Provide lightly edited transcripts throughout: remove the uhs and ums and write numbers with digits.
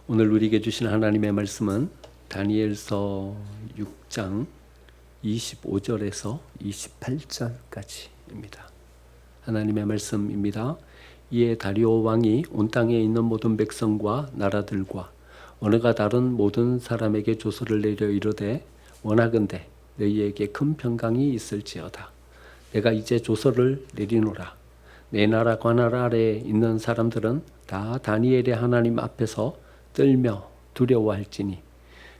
오늘 우리에게 주신 하나님의 말씀은 다니엘서 6장 25절에서 28절까지입니다. 하나님의 말씀입니다. 이에 다리오 왕이 온 땅에 있는 모든 백성과 나라들과 언어가 다른 모든 사람에게 조서를 내려 이르되 원하건대 너희에게 큰 평강이 있을지어다. 내가 이제 조서를 내리노라. 내 나라 관할 아래에 있는 사람들은 다 다니엘의 하나님 앞에서 떨며 두려워할지니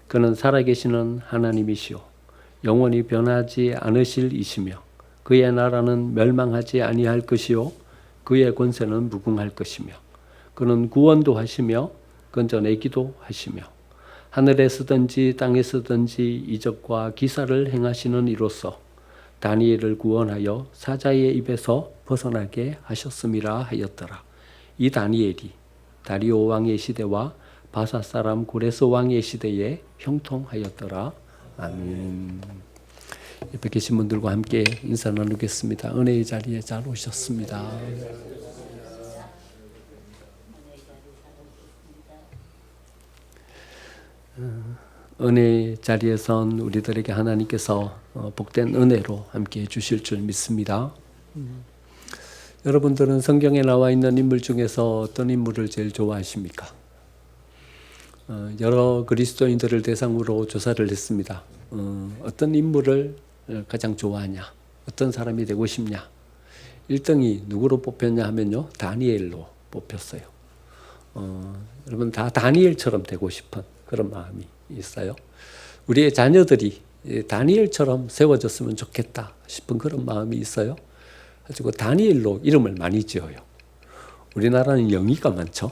그는 살아계시는 하나님이시오 영원히 변하지 않으실 이시며 그의 나라는 멸망하지 아니할 것이요 그의 권세는 무궁할 것이며 그는 구원도 하시며 건져내기도 하시며 하늘에 서든지 땅에 서든지 이적과 기사를 행하시는 이로써 다니엘을 구원하여 사자의 입에서 벗어나게 하셨음이라 하였더라. 이 다니엘이 다리오 왕의 시대와 바사 사람 고레스 왕의 시대에 형통하였더라. 아멘. 옆에 계신 분들과 함께 인사 나누겠습니다. 은혜의 자리에 잘 오셨습니다. 은혜의 자리에선 우리들에게 하나님께서 복된 은혜로 함께 해주실 줄 믿습니다. 여러분들은 성경에 나와 있는 인물 중에서 어떤 인물을 제일 좋아하십니까? 여러 그리스도인들을 대상으로 조사를 했습니다. 어떤 인물을 가장 좋아하냐? 어떤 사람이 되고 싶냐? 1등이 누구로 뽑혔냐 하면요. 다니엘로 뽑혔어요. 여러분 다 다니엘처럼 되고 싶은 그런 마음이 있어요. 우리의 자녀들이 다니엘처럼 세워졌으면 좋겠다 싶은 그런 마음이 있어요. 가지고 다니엘로 이름을 많이 지어요. 우리나라는 영희가 많죠.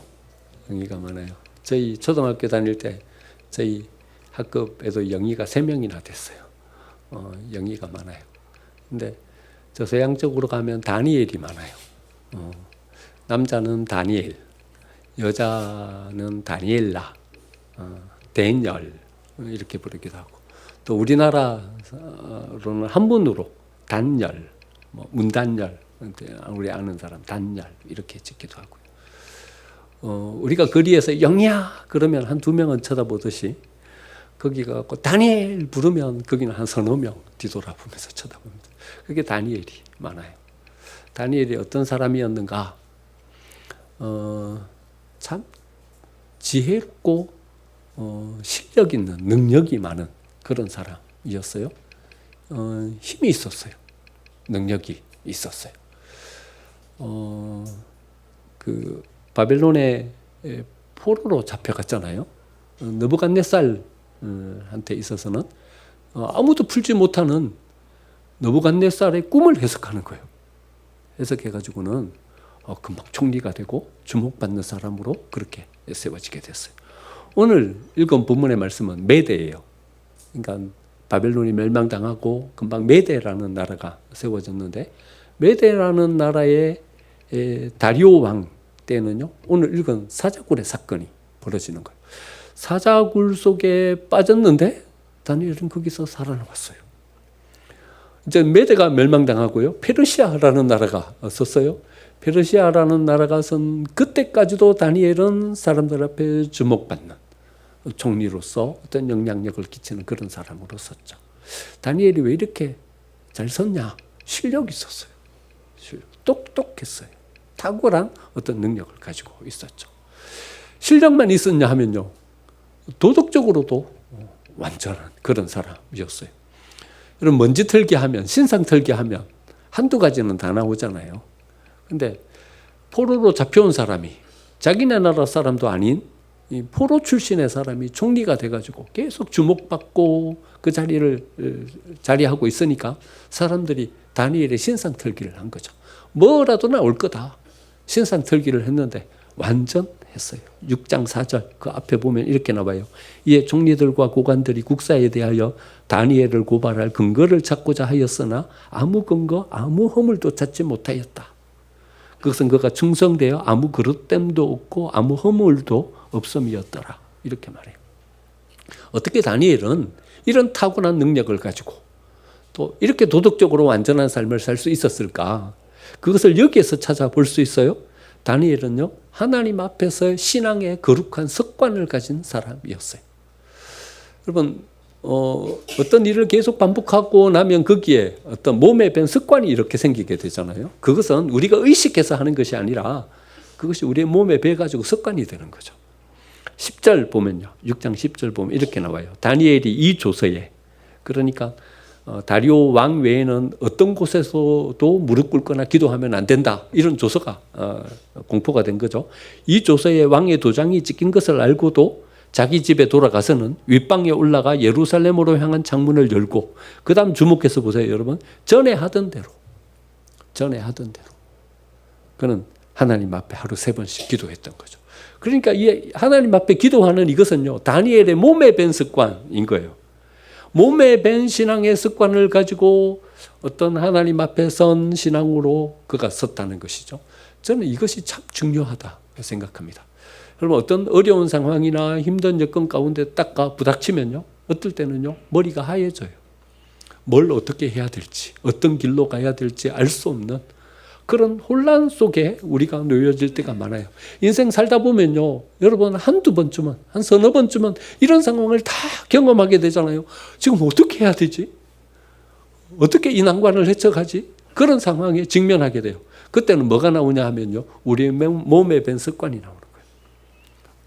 영희가 많아요. 저희 초등학교 다닐 때 저희 학급에도 영희가 3명이나 됐어요. 영희가 많아요. 근데 저 서양 쪽으로 가면 다니엘이 많아요. 남자는 다니엘, 여자는 다니엘라, 데니얼 이렇게 부르기도 하고 또 우리나라로는 한문으로 단열, 문단열 우리 아는 사람 단열 이렇게 짓기도 하고요. 우리가 거리에서 영희야 그러면 한 2명은 쳐다보듯이 거기 가고 다니엘 부르면 거기는 한 서너 명 뒤돌아보면서 쳐다봅니다. 그게 다니엘이 많아요. 다니엘이 어떤 사람이었는가? 참 지혜롭고 실력 있는 능력이 많은 그런 사람이었어요. 힘이 있었어요. 능력이 있었어요. 그 바벨론의 포로로 잡혀갔잖아요. 느부갓네살한테 있어서는 아무도 풀지 못하는 느부갓네살의 꿈을 해석하는 거예요. 해석해가지고는 금방 총리가 되고 주목받는 사람으로 그렇게 세워지게 됐어요. 오늘 읽은 본문의 말씀은 메대예요. 그러니까 바벨론이 멸망당하고 금방 메대라는 나라가 세워졌는데 메대라는 나라의 다리오 왕 때는요. 오늘 읽은 사자굴의 사건이 벌어지는 거예요. 사자굴 속에 빠졌는데 다니엘은 거기서 살아남았어요. 이제 메대가 멸망당하고요. 페르시아라는 나라가 썼어요. 페르시아라는 나라가 선 그때까지도 다니엘은 사람들 앞에 주목받는 총리로서 어떤 영향력을 끼치는 그런 사람으로 썼죠. 다니엘이 왜 이렇게 잘 썼냐? 실력이 있었어요. 똑똑했어요. 탁월한 어떤 능력을 가지고 있었죠. 실력만 있었냐 하면요. 도덕적으로도 완전한 그런 사람이었어요. 여러분 먼지 털기 하면 신상 털기 하면 한두 가지는 다 나오잖아요. 근데 포로로 잡혀온 사람이 자기네 나라 사람도 아닌 이 포로 출신의 사람이 총리가 돼가지고 계속 주목받고 그 자리를 자리하고 있으니까 사람들이 다니엘의 신상 털기를 한 거죠. 뭐라도 나올 거다. 신상 털기를 했는데 완전했어요. 6장 4절 그 앞에 보면 이렇게 나와요. 이에 총리들과 고관들이 국사에 대하여 다니엘을 고발할 근거를 찾고자 하였으나 아무 근거 아무 허물도 찾지 못하였다. 그것은 그가 충성되어 아무 그릇됨도 없고 아무 허물도 없음이었더라. 이렇게 말해요. 어떻게 다니엘은 이런 타고난 능력을 가지고 또 이렇게 도덕적으로 완전한 삶을 살 수 있었을까? 그것을 여기에서 찾아볼 수 있어요. 다니엘은요, 하나님 앞에서 신앙의 거룩한 습관을 가진 사람이었어요. 여러분, 어떤 일을 계속 반복하고 나면 거기에 어떤 몸에 밴 습관이 이렇게 생기게 되잖아요. 그것은 우리가 의식해서 하는 것이 아니라 그것이 우리의 몸에 배가지고 습관이 되는 거죠. 10절 보면요. 6장 10절 보면 이렇게 나와요. 다니엘이 이 조서에, 그러니까 다리오 왕 외에는 어떤 곳에서도 무릎 꿇거나 기도하면 안 된다. 이런 조서가 공포가 된 거죠. 이 조서에 왕의 도장이 찍힌 것을 알고도 자기 집에 돌아가서는 윗방에 올라가 예루살렘으로 향한 창문을 열고, 그 다음 주목해서 보세요, 여러분. 전에 하던 대로 그는 하나님 앞에 하루 3번씩 기도했던 거죠. 그러니까 이 하나님 앞에 기도하는 이것은요, 다니엘의 몸에 밴 습관인 거예요. 몸에 밴 신앙의 습관을 가지고 어떤 하나님 앞에 선 신앙으로 그가 섰다는 것이죠. 저는 이것이 참 중요하다 생각합니다. 여러분, 어떤 어려운 상황이나 힘든 여건 가운데 딱 부닥치면요, 어떨 때는요, 머리가 하얘져요. 뭘 어떻게 해야 될지, 어떤 길로 가야 될지 알 수 없는 그런 혼란 속에 우리가 놓여질 때가 많아요. 인생 살다 보면요, 여러분 한두 번쯤은, 한 서너 번쯤은 이런 상황을 다 경험하게 되잖아요. 지금 어떻게 해야 되지? 어떻게 이 난관을 헤쳐가지? 그런 상황에 직면하게 돼요. 그때는 뭐가 나오냐 하면요, 우리의 몸에 밴 습관이 나오는 거예요.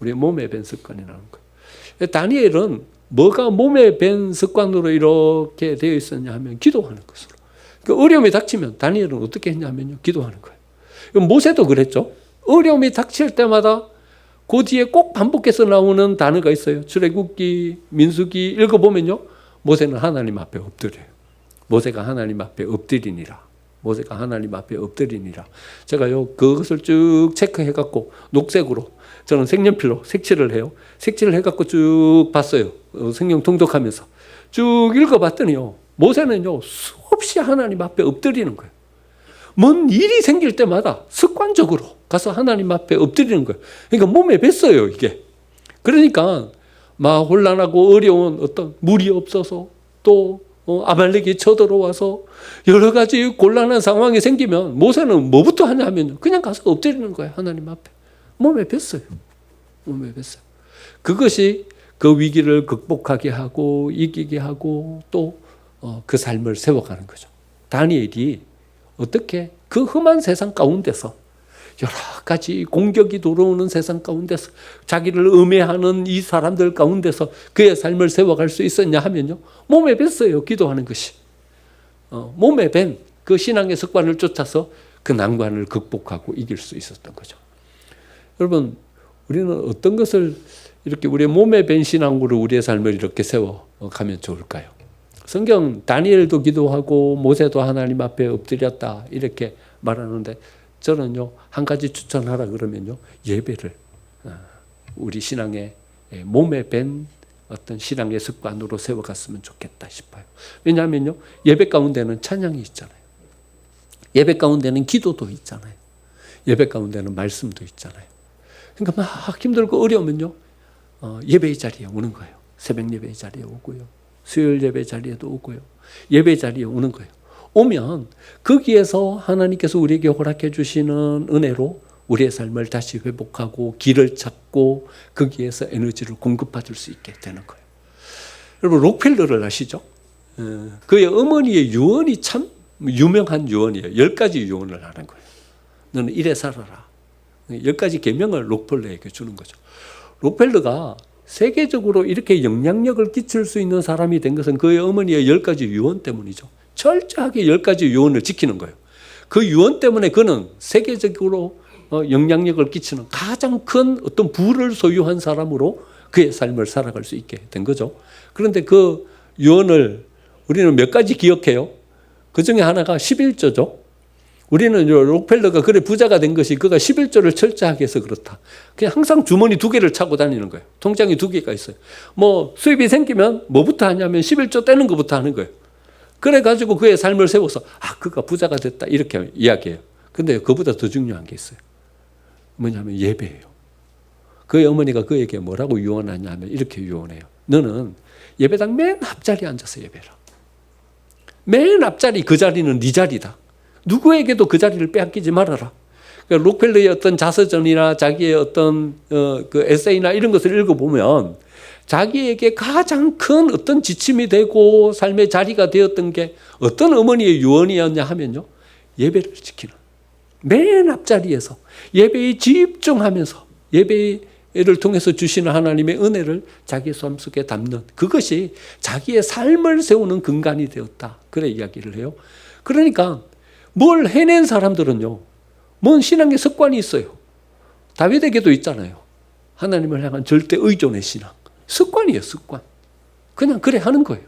우리의 몸에 밴 습관이 나오는 거예요. 다니엘은 뭐가 몸에 밴 습관으로 이렇게 되어 있었냐 하면 기도하는 것으로. 그 어려움이 닥치면 다니엘은 어떻게 했냐면요, 기도하는 거예요. 모세도 그랬죠. 어려움이 닥칠 때마다 그 뒤에 꼭 반복해서 나오는 단어가 있어요. 출애굽기, 민수기 읽어보면요, 모세는 하나님 앞에 엎드려요. 모세가 하나님 앞에 엎드리니라. 모세가 하나님 앞에 엎드리니라. 제가요, 그것을 쭉 체크해갖고 녹색으로, 저는 색연필로 색칠을 해요. 색칠을 해갖고 쭉 봤어요. 성경 통독하면서 쭉 읽어봤더니요, 모세는요, 수없이 하나님 앞에 엎드리는 거예요. 뭔 일이 생길 때마다 습관적으로 가서 하나님 앞에 엎드리는 거예요. 그러니까 몸에 뱄어요, 이게. 그러니까 막 혼란하고 어려운 어떤 물이 없어서 또 아말렉이 쳐들어와서 여러 가지 곤란한 상황이 생기면 모세는 뭐부터 하냐면 그냥 가서 엎드리는 거예요, 하나님 앞에. 몸에 뱄어요. 몸에 뱄어요. 그것이 그 위기를 극복하게 하고 이기게 하고 또 그 삶을 세워가는 거죠. 다니엘이 어떻게 그 험한 세상 가운데서, 여러 가지 공격이 들어오는 세상 가운데서, 자기를 음해하는 이 사람들 가운데서 그의 삶을 세워갈 수 있었냐 하면요, 몸에 뱄어요, 기도하는 것이. 몸에 밴 그 신앙의 습관을 쫓아서 그 난관을 극복하고 이길 수 있었던 거죠. 여러분, 우리는 어떤 것을 이렇게 우리의 몸에 밴 신앙으로 우리의 삶을 이렇게 세워가면 좋을까요? 성경 다니엘도 기도하고 모세도 하나님 앞에 엎드렸다 이렇게 말하는데, 저는요, 한 가지 추천하라 그러면요, 예배를 우리 신앙의 몸에 밴 어떤 신앙의 습관으로 세워갔으면 좋겠다 싶어요. 왜냐하면요, 예배 가운데는 찬양이 있잖아요. 예배 가운데는 기도도 있잖아요. 예배 가운데는 말씀도 있잖아요. 그러니까 막 힘들고 어려우면요, 예배의 자리에 오는 거예요. 새벽 예배의 자리에 오고요, 수요일 예배 자리에도 오고요, 예배 자리에 오는 거예요. 오면 거기에서 하나님께서 우리에게 허락해 주시는 은혜로 우리의 삶을 다시 회복하고 길을 찾고 거기에서 에너지를 공급받을 수 있게 되는 거예요. 여러분, 록펠러를 아시죠? 그의 어머니의 유언이 참 유명한 유언이에요. 10가지 유언을 하는 거예요. 너는 이래 살아라. 10가지 계명을 록펠러에게 주는 거죠. 록펠러가 세계적으로 이렇게 영향력을 끼칠 수 있는 사람이 된 것은 그의 어머니의 10가지 유언 때문이죠. 철저하게 10가지 유언을 지키는 거예요. 그 유언 때문에 그는 세계적으로 영향력을 끼치는 가장 큰 어떤 부를 소유한 사람으로 그의 삶을 살아갈 수 있게 된 거죠. 그런데 그 유언을 우리는 몇 가지 기억해요. 그 중에 하나가 11조죠. 우리는 록펠러가 그래 부자가 된 것이 그가 11조를 철저하게 해서 그렇다. 그냥 항상 주머니 2개를 차고 다니는 거예요. 통장이 2개가 있어요. 뭐 수입이 생기면 뭐부터 하냐면 11조 떼는 것부터 하는 거예요. 그래가지고 그의 삶을 세워서 그가 부자가 됐다 이렇게 이야기해요. 근데 그보다 더 중요한 게 있어요. 뭐냐면 예배예요. 그의 어머니가 그에게 뭐라고 유언하냐 하면 이렇게 유언해요. 너는 예배당 맨 앞자리에 앉아서 예배라. 맨 앞자리, 그 자리는 네 자리다. 누구에게도 그 자리를 빼앗기지 말아라. 그러니까 록펠러의 어떤 자서전이나 자기의 어떤 그 에세이나 이런 것을 읽어보면 자기에게 가장 큰 어떤 지침이 되고 삶의 자리가 되었던 게 어떤 어머니의 유언이었냐 하면요, 예배를 지키는, 맨 앞자리에서 예배에 집중하면서 예배를 통해서 주시는 하나님의 은혜를 자기의 삶 속에 담는, 그것이 자기의 삶을 세우는 근간이 되었다, 그래 이야기를 해요. 그러니까 뭘 해낸 사람들은요, 뭔 신앙의 습관이 있어요. 다윗에게도 있잖아요. 하나님을 향한 절대 의존의 신앙. 습관이에요, 습관. 그냥 그래 하는 거예요.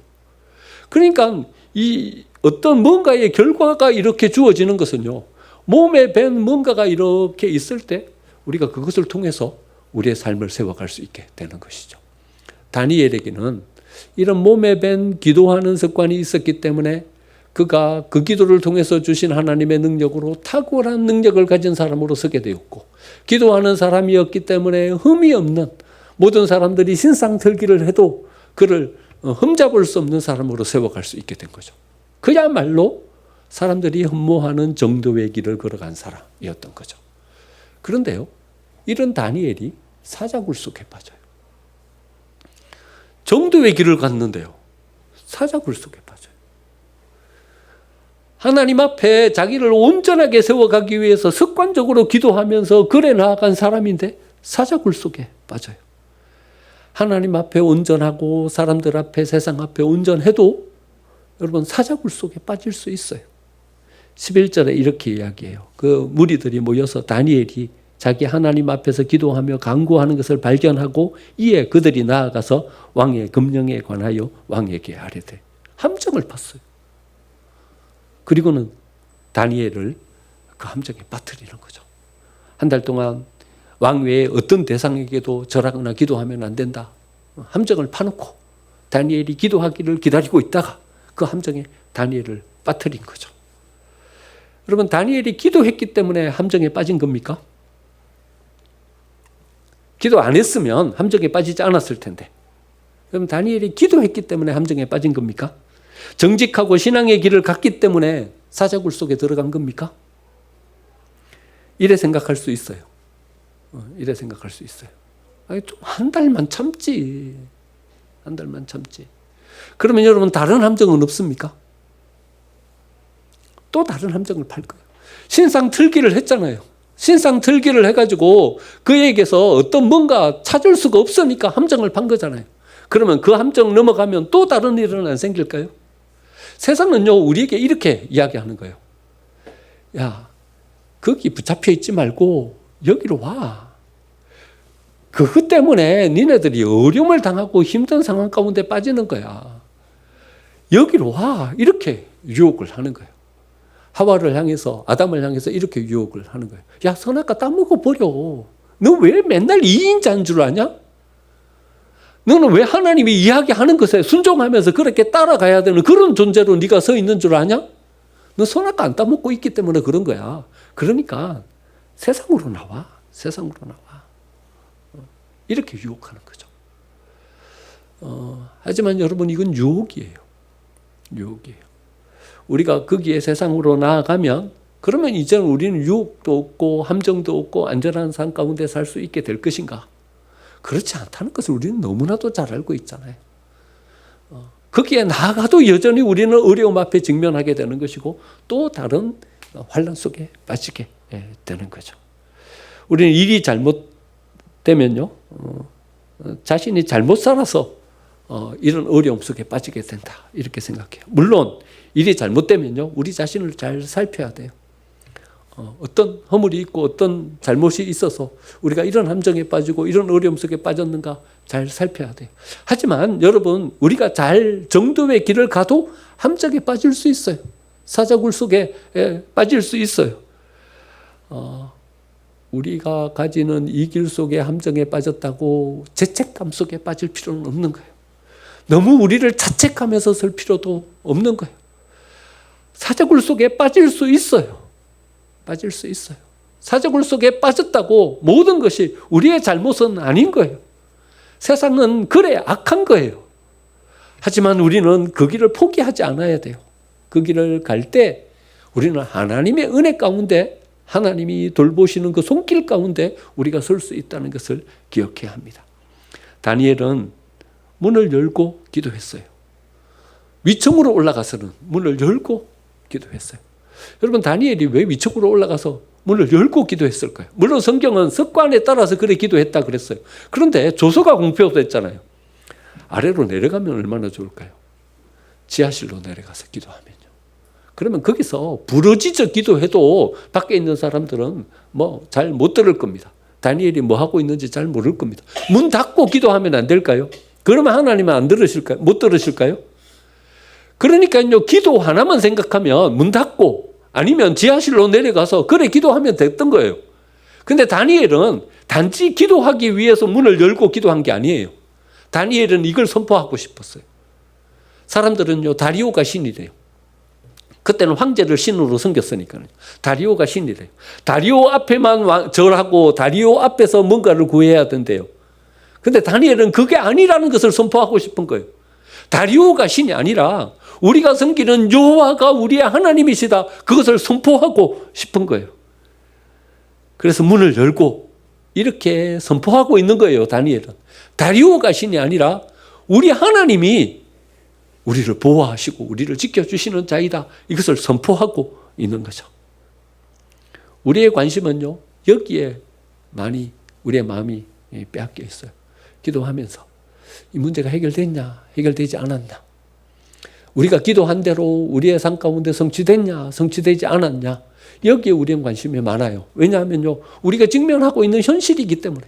그러니까 이 어떤 뭔가의 결과가 이렇게 주어지는 것은요, 몸에 밴 뭔가가 이렇게 있을 때 우리가 그것을 통해서 우리의 삶을 세워갈 수 있게 되는 것이죠. 다니엘에게는 이런 몸에 밴 기도하는 습관이 있었기 때문에 그가 그 기도를 통해서 주신 하나님의 능력으로 탁월한 능력을 가진 사람으로 서게 되었고, 기도하는 사람이었기 때문에 흠이 없는, 모든 사람들이 신상털기를 해도 그를 흠잡을 수 없는 사람으로 세워갈 수 있게 된 거죠. 그야말로 사람들이 흠모하는 정도의 길을 걸어간 사람이었던 거죠. 그런데요, 이런 다니엘이 사자굴 속에 빠져요. 정도의 길을 갔는데요, 사자굴 속에 빠져요. 하나님 앞에 자기를 온전하게 세워가기 위해서 습관적으로 기도하면서 그래 나아간 사람인데 사자굴 속에 빠져요. 하나님 앞에 온전하고 사람들 앞에, 세상 앞에 온전해도 여러분 사자굴 속에 빠질 수 있어요. 11절에 이렇게 이야기해요. 그 무리들이 모여서 다니엘이 자기 하나님 앞에서 기도하며 간구하는 것을 발견하고 이에 그들이 나아가서 왕의 금령에 관하여 왕에게 아뢰되 함정을 팠어요. 그리고는 다니엘을 그 함정에 빠뜨리는 거죠. 한 달 동안 왕 외에 어떤 대상에게도 절하거나 기도하면 안 된다, 함정을 파놓고 다니엘이 기도하기를 기다리고 있다가 그 함정에 다니엘을 빠뜨린 거죠. 여러분, 다니엘이 기도했기 때문에 함정에 빠진 겁니까? 기도 안 했으면 함정에 빠지지 않았을 텐데. 그럼 다니엘이 기도했기 때문에 함정에 빠진 겁니까? 정직하고 신앙의 길을 갔기 때문에 사자굴 속에 들어간 겁니까? 이래 생각할 수 있어요. 이래 생각할 수 있어요. 아니, 좀 한 달만 참지. 한 달만 참지. 그러면 여러분, 다른 함정은 없습니까? 또 다른 함정을 팔 거예요. 신상 틀기를 했잖아요. 신상 틀기를 해가지고 그에게서 어떤 뭔가 찾을 수가 없으니까 함정을 판 거잖아요. 그러면 그 함정 넘어가면 또 다른 일은 안 생길까요? 세상은요, 우리에게 이렇게 이야기하는 거예요. 야, 거기 붙잡혀 있지 말고 여기로 와. 그것 때문에 니네들이 어려움을 당하고 힘든 상황 가운데 빠지는 거야. 여기로 와. 이렇게 유혹을 하는 거예요. 하와를 향해서, 아담을 향해서 이렇게 유혹을 하는 거예요. 야, 선악과 따먹어버려. 너 왜 맨날 2인자인 줄 아냐? 너는 왜 하나님이 이야기하는 것에 순종하면서 그렇게 따라가야 되는 그런 존재로 네가 서 있는 줄 아냐? 너 선악과 안 따먹고 있기 때문에 그런 거야. 그러니까 세상으로 나와. 세상으로 나와. 이렇게 유혹하는 거죠. 하지만 여러분, 이건 유혹이에요. 유혹이에요. 우리가 거기에 세상으로 나아가면 그러면 이제는 우리는 유혹도 없고 함정도 없고 안전한 삶 가운데 살 수 있게 될 것인가? 그렇지 않다는 것을 우리는 너무나도 잘 알고 있잖아요. 거기에 나아가도 여전히 우리는 어려움 앞에 직면하게 되는 것이고 또 다른 환난 속에 빠지게 되는 거죠. 우리는 일이 잘못되면요, 자신이 잘못 살아서 이런 어려움 속에 빠지게 된다, 이렇게 생각해요. 물론 일이 잘못되면요, 우리 자신을 잘 살펴야 돼요. 어떤 허물이 있고 어떤 잘못이 있어서 우리가 이런 함정에 빠지고 이런 어려움 속에 빠졌는가 잘 살펴야 돼요. 하지만 여러분, 우리가 잘 정도의 길을 가도 함정에 빠질 수 있어요. 사자굴 속에 빠질 수 있어요. 우리가 가지는 이 길 속에 함정에 빠졌다고 죄책감 속에 빠질 필요는 없는 거예요. 너무 우리를 자책하면서 설 필요도 없는 거예요. 사자굴 속에 빠질 수 있어요. 빠질 수 있어요. 사자굴 속에 빠졌다고 모든 것이 우리의 잘못은 아닌 거예요. 세상은 그래 악한 거예요. 하지만 우리는 그 길을 포기하지 않아야 돼요. 그 길을 갈 때 우리는 하나님의 은혜 가운데 하나님이 돌보시는 그 손길 가운데 우리가 설 수 있다는 것을 기억해야 합니다. 다니엘은 문을 열고 기도했어요. 위층으로 올라가서는 문을 열고 기도했어요. 여러분, 다니엘이 왜 위층으로 올라가서 문을 열고 기도했을까요? 물론 성경은 습관에 따라서 그래 기도했다 그랬어요. 그런데 조서가 공표됐잖아요. 아래로 내려가면 얼마나 좋을까요? 지하실로 내려가서 기도하면요. 그러면 거기서 부르짖어 기도해도 밖에 있는 사람들은 뭐 잘 못 들을 겁니다. 다니엘이 뭐 하고 있는지 잘 모를 겁니다. 문 닫고 기도하면 안 될까요? 그러면 하나님은 안 들으실까요? 못 들으실까요? 그러니까요, 기도 하나만 생각하면 문 닫고 아니면 지하실로 내려가서 그래 기도하면 됐던 거예요. 근데 다니엘은 단지 기도하기 위해서 문을 열고 기도한 게 아니에요. 다니엘은 이걸 선포하고 싶었어요. 사람들은요, 다리오가 신이래요. 그때는 황제를 신으로 섬겼으니까요. 다리오가 신이래요. 다리오 앞에만 절하고 다리오 앞에서 뭔가를 구해야 된대요. 근데 다니엘은 그게 아니라는 것을 선포하고 싶은 거예요. 다리오가 신이 아니라 우리가 섬기는 여호와가 우리의 하나님이시다. 그것을 선포하고 싶은 거예요. 그래서 문을 열고 이렇게 선포하고 있는 거예요. 다니엘은. 다리오가 신이 아니라 우리 하나님이 우리를 보호하시고 우리를 지켜주시는 자이다. 이것을 선포하고 있는 거죠. 우리의 관심은요, 여기에 많이 우리의 마음이 빼앗겨 있어요. 기도하면서 이 문제가 해결됐냐, 해결되지 않았냐, 우리가 기도한 대로 우리의 삶 가운데 성취됐냐, 성취되지 않았냐, 여기에 우리는 관심이 많아요. 왜냐하면요, 우리가 직면하고 있는 현실이기 때문에,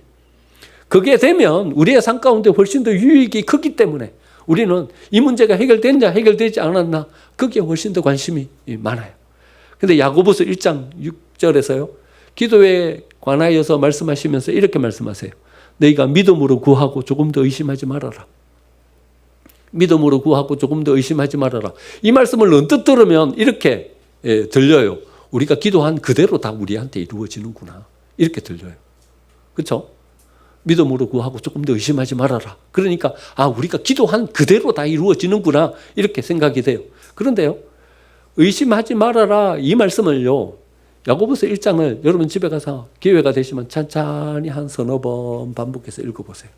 그게 되면 우리의 삶 가운데 훨씬 더 유익이 크기 때문에 우리는 이 문제가 해결됐냐, 해결되지 않았나, 거기에 훨씬 더 관심이 많아요. 근데 야고보서 1장 6절에서요, 기도에 관하여서 말씀하시면서 이렇게 말씀하세요. 너희가 믿음으로 구하고 조금 더 의심하지 말아라. 믿음으로 구하고 조금 더 의심하지 말아라. 이 말씀을 언뜻 들으면 이렇게 들려요. 우리가 기도한 그대로 다 우리한테 이루어지는구나. 이렇게 들려요. 그렇죠? 믿음으로 구하고 조금 더 의심하지 말아라. 그러니까 우리가 기도한 그대로 다 이루어지는구나. 이렇게 생각이 돼요. 그런데요, 의심하지 말아라 이 말씀을요, 야고보서 1장을 여러분 집에 가서 기회가 되시면 찬찬히 한 서너 번 반복해서 읽어보세요.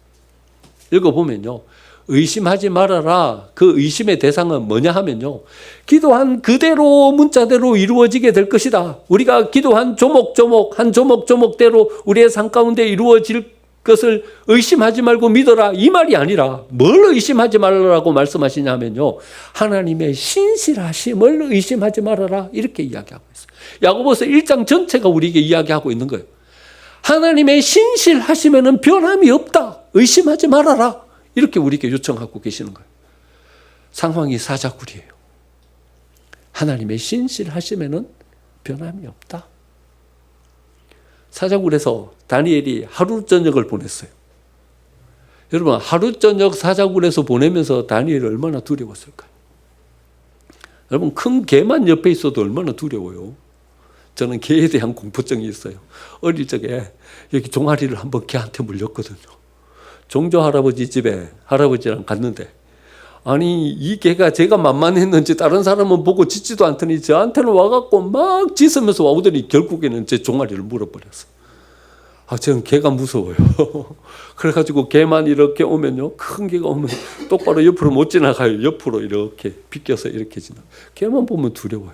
읽어보면요, 의심하지 말아라. 그 의심의 대상은 뭐냐 하면요, 기도한 그대로 문자대로 이루어지게 될 것이다. 우리가 기도한 조목조목 한 조목조목대로 우리의 삶 가운데 이루어질 것을 의심하지 말고 믿어라. 이 말이 아니라 뭘 의심하지 말라고 말씀하시냐면요, 하나님의 신실하심을 의심하지 말아라. 이렇게 이야기하고 있어요. 야고보서 1장 전체가 우리에게 이야기하고 있는 거예요. 하나님의 신실하심에는 변함이 없다. 의심하지 말아라. 이렇게 우리에게 요청하고 계시는 거예요. 상황이 사자굴이에요. 하나님의 신실하심에는 변함이 없다. 사자굴에서 다니엘이 하루 저녁을 보냈어요. 여러분, 하루 저녁 사자굴에서 보내면서 다니엘이 얼마나 두려웠을까요? 여러분, 큰 개만 옆에 있어도 얼마나 두려워요. 저는 개에 대한 공포증이 있어요. 어릴 적에 여기 종아리를 한번 개한테 물렸거든요. 종조 할아버지 집에 할아버지랑 갔는데, 아니 이 개가 제가 만만했는지 다른 사람은 보고 짖지도 않더니 저한테는 와갖고 막 짖으면서 와오더니 결국에는 제 종아리를 물어버렸어요. 저는 개가 무서워요. 그래가지고 개만 이렇게 오면요, 큰 개가 오면 똑바로 옆으로 못 지나가요. 옆으로 이렇게 비껴서 이렇게 지나. 개만 보면 두려워요.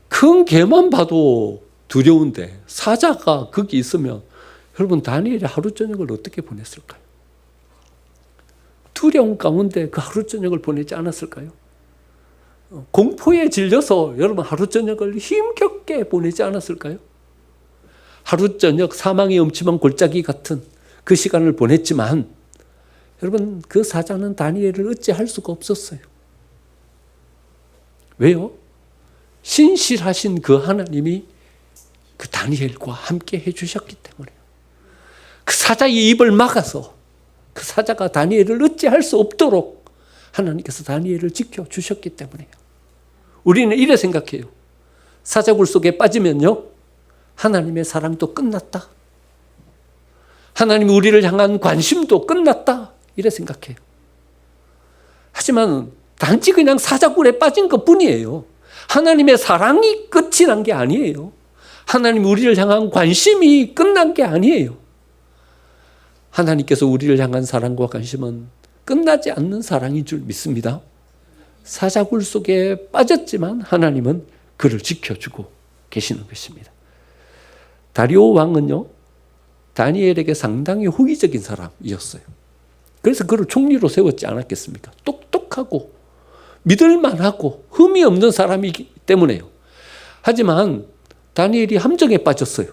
큰 개만 봐도 두려운데 사자가 거기 있으면, 여러분, 다니엘이 하루 저녁을 어떻게 보냈을까요? 두려움 가운데 그 하루 저녁을 보내지 않았을까요? 공포에 질려서 여러분 하루 저녁을 힘겹게 보내지 않았을까요? 하루 저녁 사망의 음침한 골짜기 같은 그 시간을 보냈지만, 여러분, 그 사자는 다니엘을 어찌할 수가 없었어요. 왜요? 신실하신 그 하나님이 그 다니엘과 함께 해주셨기 때문에요. 그 사자의 입을 막아서 그 사자가 다니엘을 어찌할 수 없도록 하나님께서 다니엘을 지켜주셨기 때문에요. 우리는 이래 생각해요. 사자굴 속에 빠지면요, 하나님의 사랑도 끝났다. 하나님이 우리를 향한 관심도 끝났다. 이래 생각해요. 하지만 단지 그냥 사자굴에 빠진 것 뿐이에요. 하나님의 사랑이 끝이 난 게 아니에요. 하나님 우리를 향한 관심이 끝난 게 아니에요. 하나님께서 우리를 향한 사랑과 관심은 끝나지 않는 사랑인 줄 믿습니다. 사자굴 속에 빠졌지만 하나님은 그를 지켜주고 계시는 것입니다. 다리오 왕은요, 다니엘에게 상당히 호의적인 사람이었어요. 그래서 그를 총리로 세웠지 않았겠습니까? 똑똑하고 믿을만하고 흠이 없는 사람이기 때문에요. 하지만 다니엘이 함정에 빠졌어요.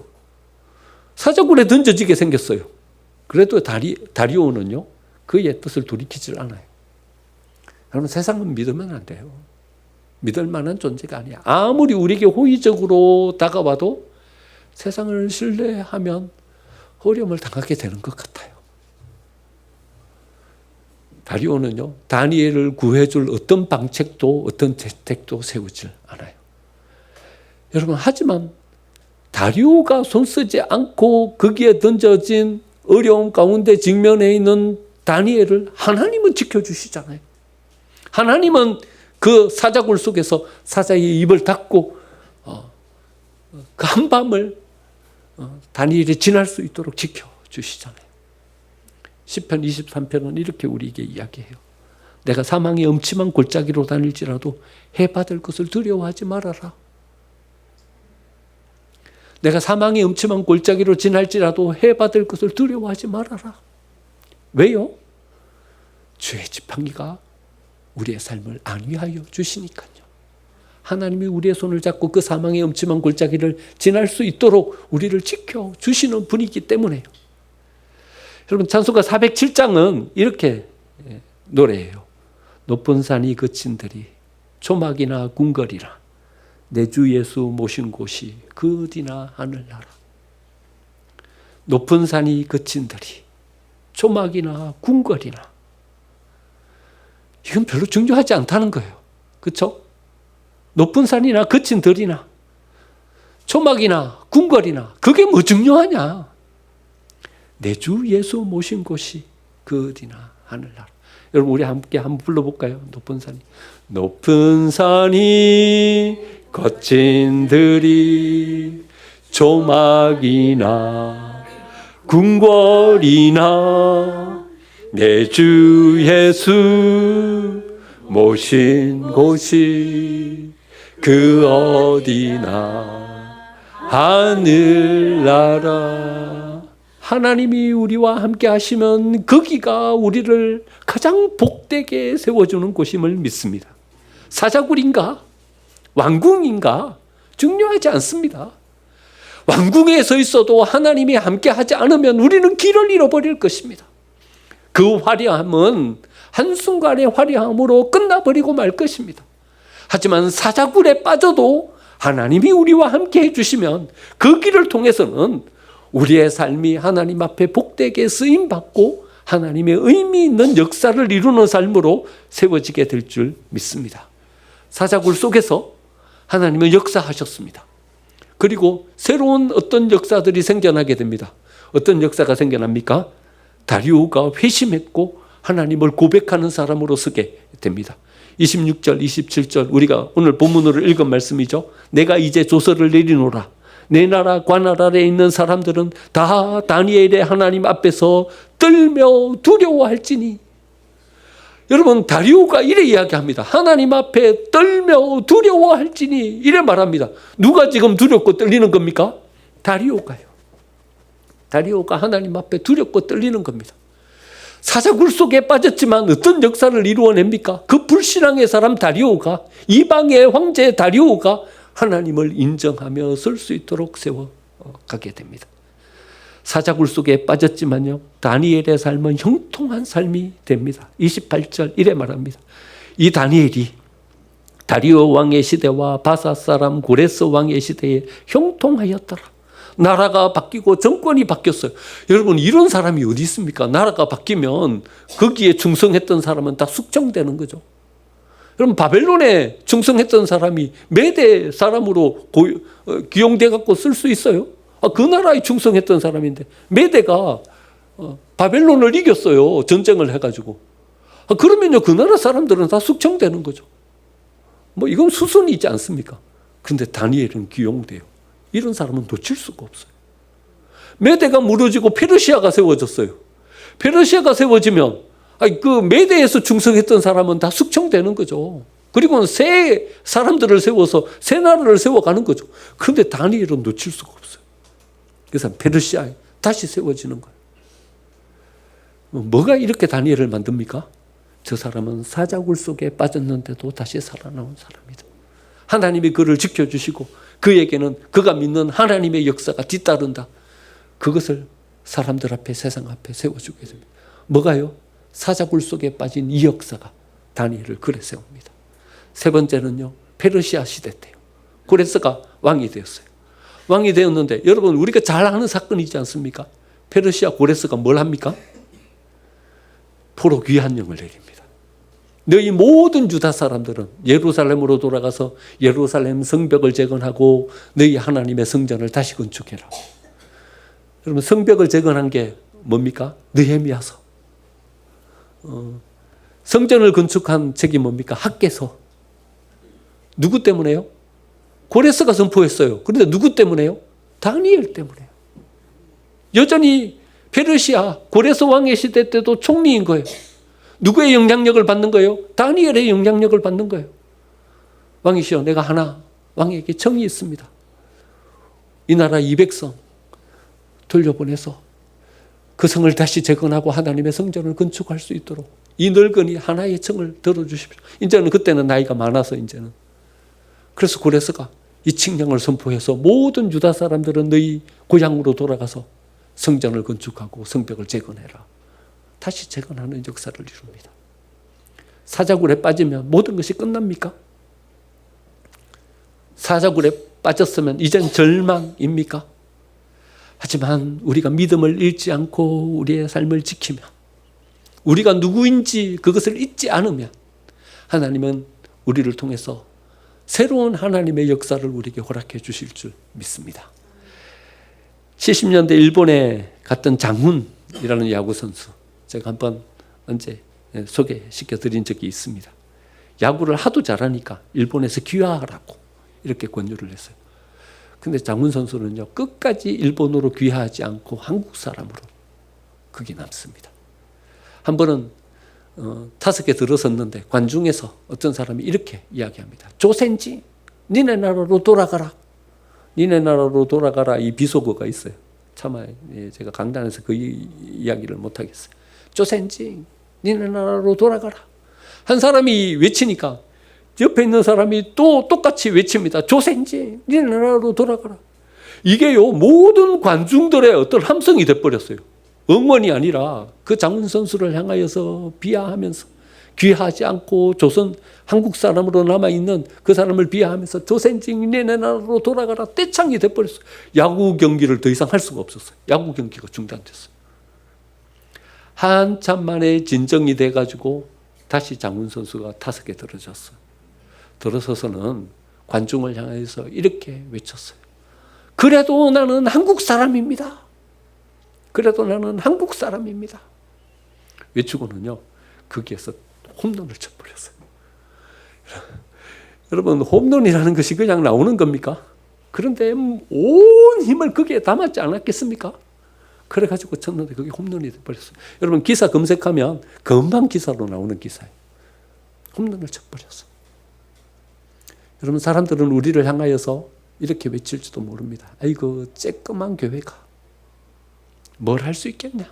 사자굴에 던져지게 생겼어요. 그래도 다리오는요, 그의 뜻을 돌이키질 않아요. 여러분, 세상은 믿으면 안 돼요. 믿을 만한 존재가 아니야. 아무리 우리에게 호의적으로 다가와도 세상을 신뢰하면 어려움을 당하게 되는 것 같아요. 다리오는요, 다니엘을 구해줄 어떤 방책도 어떤 대책도 세우질 않아요. 여러분, 하지만 다리오가 손쓰지 않고 거기에 던져진 어려움 가운데 직면해 있는 다니엘을 하나님은 지켜주시잖아요. 하나님은 그 사자굴 속에서 사자의 입을 닫고 그 한밤을 다니엘이 지날 수 있도록 지켜주시잖아요. 시편 23편은 이렇게 우리에게 이야기해요. 내가 사망의 음침한 골짜기로 다닐지라도 해받을 것을 두려워하지 말아라. 내가 사망의 음침한 골짜기로 지날지라도 해받을 것을 두려워하지 말아라. 왜요? 주의 지팡이가 우리의 삶을 안위하여 주시니까요. 하나님이 우리의 손을 잡고 그 사망의 음침한 골짜기를 지날 수 있도록 우리를 지켜주시는 분이기 때문에요. 여러분, 찬송가 407장은 이렇게 노래해요. 높은 산이 그친들이 초막이나 궁궐이나 내 주 예수 모신 곳이 그 어디나 하늘나라. 높은 산이 그친들이 초막이나 궁궐이나, 이건 별로 중요하지 않다는 거예요. 그렇죠? 높은 산이나 거친 들이나 초막이나 궁궐이나 그게 뭐 중요하냐. 내 주 예수 모신 곳이 그 어디나 하늘나라. 여러분, 우리 함께 한번 불러볼까요? 높은 산이. 높은 산이 거친 들이 초막이나 궁궐이나 내 주 예수 모신 곳이 그 어디나 하늘나라. 하나님이 우리와 함께 하시면 거기가 우리를 가장 복되게 세워주는 곳임을 믿습니다. 사자굴인가? 왕궁인가? 중요하지 않습니다. 왕궁에 서 있어도 하나님이 함께 하지 않으면 우리는 길을 잃어버릴 것입니다. 그 화려함은 한순간의 화려함으로 끝나버리고 말 것입니다. 하지만 사자굴에 빠져도 하나님이 우리와 함께 해주시면 그 길을 통해서는 우리의 삶이 하나님 앞에 복되게 쓰임받고 하나님의 의미 있는 역사를 이루는 삶으로 세워지게 될 줄 믿습니다. 사자굴 속에서 하나님은 역사하셨습니다. 그리고 새로운 어떤 역사들이 생겨나게 됩니다. 어떤 역사가 생겨납니까? 다리오가 회심했고 하나님을 고백하는 사람으로 서게 됩니다. 26절, 27절 우리가 오늘 본문으로 읽은 말씀이죠. 내가 이제 조서를 내리노라. 내 나라 관할 아래에 있는 사람들은 다 다니엘의 하나님 앞에서 떨며 두려워할지니. 여러분, 다리오가 이래 이야기합니다. 하나님 앞에 떨며 두려워할지니 이래 말합니다. 누가 지금 두렵고 떨리는 겁니까? 다리오가요. 다리오가 하나님 앞에 두렵고 떨리는 겁니다. 사자굴 속에 빠졌지만 어떤 역사를 이루어냅니까? 그 불신앙의 사람 다리오가, 이방의 황제 다리오가 하나님을 인정하며 설 수 있도록 세워가게 됩니다. 사자굴 속에 빠졌지만요, 다니엘의 삶은 형통한 삶이 됩니다. 28절 이래 말합니다. 이 다니엘이 다리오 왕의 시대와 바사 사람 고레스 왕의 시대에 형통하였더라. 나라가 바뀌고 정권이 바뀌었어요. 여러분, 이런 사람이 어디 있습니까? 나라가 바뀌면 거기에 충성했던 사람은 다 숙청되는 거죠. 여러분, 바벨론에 충성했던 사람이 메대 사람으로 기용돼 갖고 쓸 수 있어요? 그 나라에 충성했던 사람인데 메대가 바벨론을 이겼어요. 전쟁을 해가지고. 그러면요, 그 나라 사람들은 다 숙청되는 거죠. 뭐 이건 수순이 있지 않습니까? 근데 다니엘은 기용돼요. 이런 사람은 놓칠 수가 없어요. 메대가 무너지고 페르시아가 세워졌어요. 페르시아가 세워지면 그 메대에서 충성했던 사람은 다 숙청되는 거죠. 그리고는 새 사람들을 세워서 새 나라를 세워가는 거죠. 그런데 다니엘은 놓칠 수가 없어요. 그래서 페르시아에 다시 세워지는 거예요. 뭐가 이렇게 다니엘을 만듭니까? 저 사람은 사자굴 속에 빠졌는데도 다시 살아나온 사람이다. 하나님이 그를 지켜주시고 그에게는 그가 믿는 하나님의 역사가 뒤따른다. 그것을 사람들 앞에, 세상 앞에 세워주게 됩니다. 뭐가요? 사자굴 속에 빠진 이 역사가 다니엘을 그래 세웁니다. 세 번째는요, 페르시아 시대 때요. 고레스가 왕이 되었어요. 왕이 되었는데 여러분, 우리가 잘 아는 사건이지 않습니까? 페르시아 고레스가 뭘 합니까? 포로 귀환령을 내립니다. 너희 모든 유다 사람들은 예루살렘으로 돌아가서 예루살렘 성벽을 재건하고 너희 하나님의 성전을 다시 건축해라. 여러분, 성벽을 재건한 게 뭡니까? 느헤미야서. 성전을 건축한 책이 뭡니까? 학개서. 누구 때문에요? 고레스가 선포했어요. 그런데 누구 때문에요? 다니엘 때문에요. 여전히 페르시아 고레스 왕의 시대 때도 총리인 거예요. 누구의 영향력을 받는 거예요? 다니엘의 영향력을 받는 거예요. 왕이시여, 내가 하나 왕에게 청이 있습니다. 이 나라 이 백성 돌려보내서 그 성을 다시 재건하고 하나님의 성전을 건축할 수 있도록 이 늙은이 하나의 청을 들어주십시오. 이제는 그때는 나이가 많아서 이제는. 그래서 고레스가 이 칙령을 선포해서 모든 유다 사람들은 너희 고향으로 돌아가서 성전을 건축하고 성벽을 재건해라. 다시 재건하는 역사를 이룹니다. 사자굴에 빠지면 모든 것이 끝납니까? 사자굴에 빠졌으면 이젠 절망입니까? 하지만 우리가 믿음을 잃지 않고 우리의 삶을 지키며 우리가 누구인지 그것을 잊지 않으면 하나님은 우리를 통해서 새로운 하나님의 역사를 우리에게 허락해 주실 줄 믿습니다. 70년대 일본에 갔던 장훈이라는 야구 선수, 제가 한번 언제 소개시켜 드린 적이 있습니다. 야구를 하도 잘하니까 일본에서 귀화하라고 이렇게 권유를 했어요. 근데 장훈 선수는요, 끝까지 일본으로 귀화하지 않고 한국 사람으로 거기 남습니다. 한 번은 5개 들어섰는데 관중에서 어떤 사람이 이렇게 이야기합니다. 조센지, 니네 나라로 돌아가라. 니네 나라로 돌아가라. 이 비속어가 있어요. 차마 제가 강단에서 그 이야기를 못하겠어요. 조센지, 니네 나라로 돌아가라. 한 사람이 외치니까 옆에 있는 사람이 또 똑같이 외칩니다. 조센지, 니네 나라로 돌아가라. 이게요, 모든 관중들의 어떤 함성이 돼버렸어요. 응원이 아니라 그 장훈 선수를 향하여서 비하하면서 귀하지 않고 조선 한국 사람으로 남아있는 그 사람을 비하하면서 조센지, 니네 나라로 돌아가라. 떼창이 돼버렸어요. 야구 경기를 더 이상 할 수가 없었어요. 야구 경기가 중단됐어요. 한참 만에 진정이 돼가지고 다시 장훈 선수가 5개 들어졌어요. 들어서서는 관중을 향해서 이렇게 외쳤어요. 그래도 나는 한국 사람입니다. 그래도 나는 한국 사람입니다. 외치고는요, 거기에서 홈런을 쳐버렸어요. 여러분, 홈런이라는 것이 그냥 나오는 겁니까? 그런데 온 힘을 거기에 담았지 않았겠습니까? 그래가지고 쳤는데 그게 홈런이 돼버렸어요. 여러분, 기사 검색하면 금방 기사로 나오는 기사예요. 홈런을 쳐버렸어요. 여러분, 사람들은 우리를 향하여서 이렇게 외칠지도 모릅니다. 아이고, 쬐끄만 교회가 뭘 할 수 있겠냐?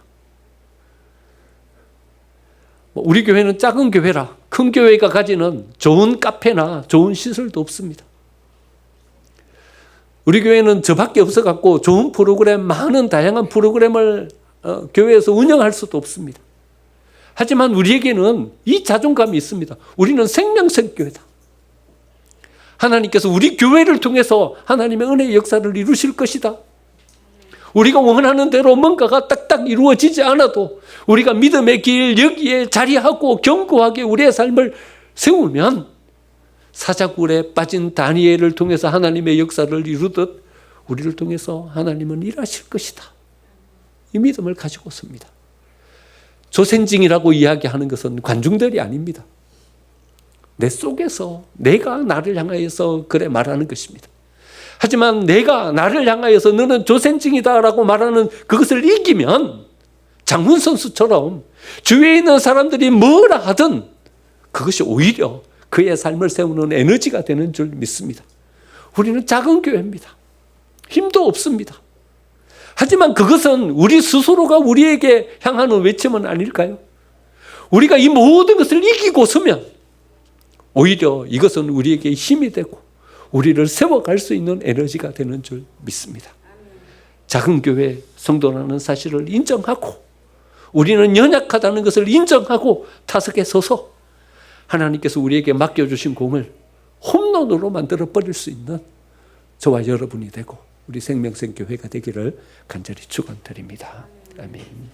우리 교회는 작은 교회라 큰 교회가 가지는 좋은 카페나 좋은 시설도 없습니다. 우리 교회는 저밖에 없어갖고 좋은 프로그램, 많은 다양한 프로그램을 교회에서 운영할 수도 없습니다. 하지만 우리에게는 이 자존감이 있습니다. 우리는 생명색 교회다. 하나님께서 우리 교회를 통해서 하나님의 은혜의 역사를 이루실 것이다. 우리가 원하는 대로 뭔가가 딱딱 이루어지지 않아도 우리가 믿음의 길 여기에 자리하고 견고하게 우리의 삶을 세우면 사자굴에 빠진 다니엘을 통해서 하나님의 역사를 이루듯 우리를 통해서 하나님은 일하실 것이다. 이 믿음을 가지고 섭니다. 조센징이라고 이야기하는 것은 관중들이 아닙니다. 내 속에서 내가 나를 향하여서 그래 말하는 것입니다. 하지만 내가 나를 향하여서 너는 조센증이다라고 말하는 그것을 이기면 장훈 선수처럼 주위에 있는 사람들이 뭐라 하든 그것이 오히려 그의 삶을 세우는 에너지가 되는 줄 믿습니다. 우리는 작은 교회입니다. 힘도 없습니다. 하지만 그것은 우리 스스로가 우리에게 향하는 외침은 아닐까요? 우리가 이 모든 것을 이기고 서면 오히려 이것은 우리에게 힘이 되고 우리를 세워갈 수 있는 에너지가 되는 줄 믿습니다. 작은 교회 성도라는 사실을 인정하고 우리는 연약하다는 것을 인정하고 타석에 서서 하나님께서 우리에게 맡겨주신 공을 홈런으로 만들어 버릴 수 있는 저와 여러분이 되고 우리 생명샘교회가 되기를 간절히 축원드립니다. 아멘.